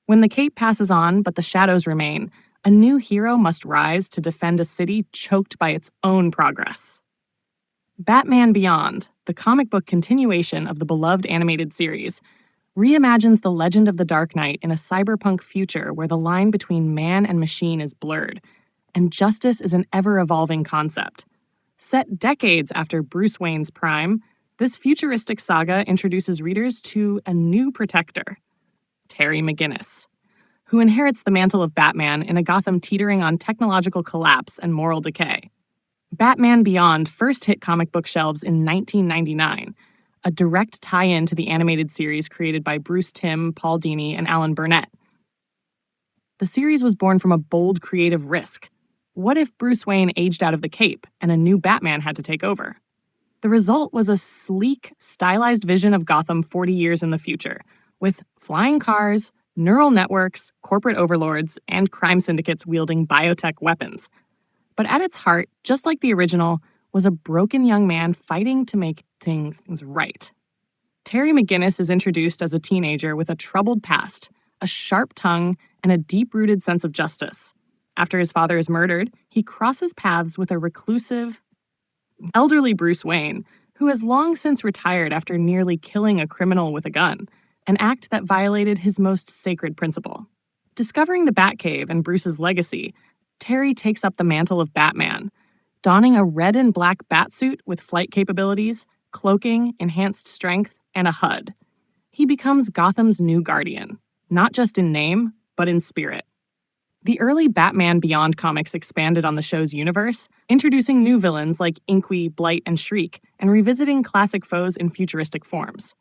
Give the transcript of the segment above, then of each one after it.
When the cape passes on but the shadows remain, a new hero must rise to defend a city choked by its own progress. Batman Beyond, the comic book continuation of the beloved animated series, reimagines the legend of the Dark Knight in a cyberpunk future where the line between man and machine is blurred, and justice is an ever-evolving concept. Set decades after Bruce Wayne's prime, this futuristic saga introduces readers to a new protector, Terry McGinnis, who inherits the mantle of Batman in a Gotham teetering on technological collapse and moral decay. Batman Beyond first hit comic book shelves in 1999, a direct tie-in to the animated series created by Bruce Timm, Paul Dini, and Alan Burnett. The series was born from a bold creative risk. What if Bruce Wayne aged out of the cape and a new Batman had to take over? The result was a sleek, stylized vision of Gotham 40 years in the future, with flying cars, neural networks, corporate overlords, and crime syndicates wielding biotech weapons. But at its heart, just like the original, was a broken young man fighting to make things right. Terry McGinnis is introduced as a teenager with a troubled past, a sharp tongue, and a deep-rooted sense of justice. After his father is murdered, he crosses paths with a reclusive, elderly Bruce Wayne, who has long since retired after nearly killing a criminal with a gun, an act that violated his most sacred principle. Discovering the Batcave and Bruce's legacy, Terry takes up the mantle of Batman, donning a red and black batsuit with flight capabilities, cloaking, enhanced strength, and a HUD. He becomes Gotham's new guardian, not just in name, but in spirit. The early Batman Beyond comics expanded on the show's universe, introducing new villains like Inkwee, Blight, and Shriek, and revisiting classic foes in futuristic forms.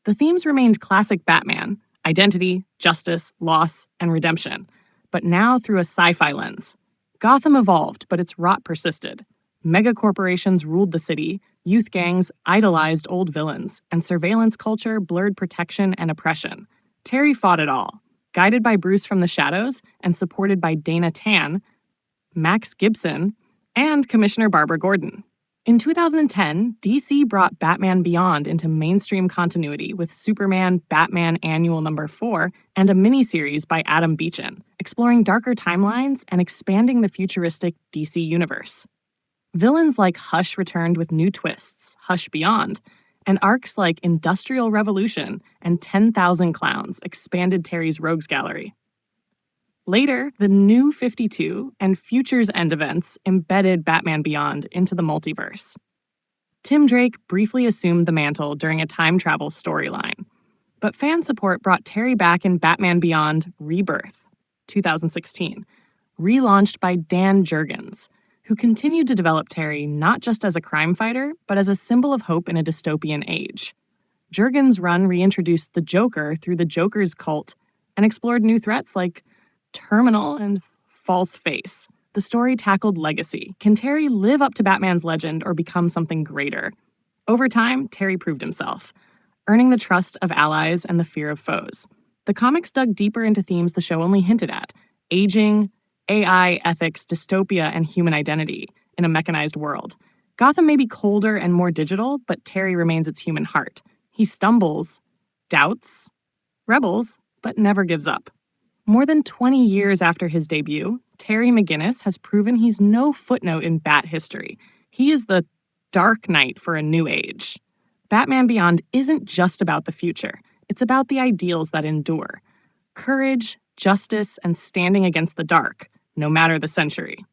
The themes remained classic Batman: identity, justice, loss, and redemption, but now through a sci-fi lens. Gotham evolved, but its rot persisted. Megacorporations ruled the city, youth gangs idolized old villains, and surveillance culture blurred protection and oppression. Terry fought it all, guided by Bruce from the shadows and supported by Dana Tan, Max Gibson, and Commissioner Barbara Gordon. In 2010, DC brought Batman Beyond into mainstream continuity with Superman Batman Annual No. 4 and a miniseries by Adam Beechin, exploring darker timelines and expanding the futuristic DC universe. Villains like Hush returned with new twists, Hush Beyond, and arcs like Industrial Revolution and 10,000 Clowns expanded Terry's rogues gallery. Later, the New 52 and Future's End events embedded Batman Beyond into the multiverse. Tim Drake briefly assumed the mantle during a time travel storyline, but fan support brought Terry back in Batman Beyond Rebirth, 2016, relaunched by Dan Jurgens, who continued to develop Terry not just as a crime fighter, but as a symbol of hope in a dystopian age. Jurgens' run reintroduced the Joker through the Joker's cult and explored new threats like Terminal and False Face. The story tackled legacy. Can Terry live up to Batman's legend or become something greater? Over time, Terry proved himself, earning the trust of allies and the fear of foes. The comics dug deeper into themes the show only hinted at: aging, AI, ethics, dystopia, and human identity in a mechanized world. Gotham may be colder and more digital, but Terry remains its human heart. He stumbles, doubts, rebels, but never gives up. More than 20 years after his debut, Terry McGinnis has proven he's no footnote in Bat history. He is the Dark Knight for a new age. Batman Beyond isn't just about the future. It's about the ideals that endure: courage, justice, and standing against the dark, no matter the century.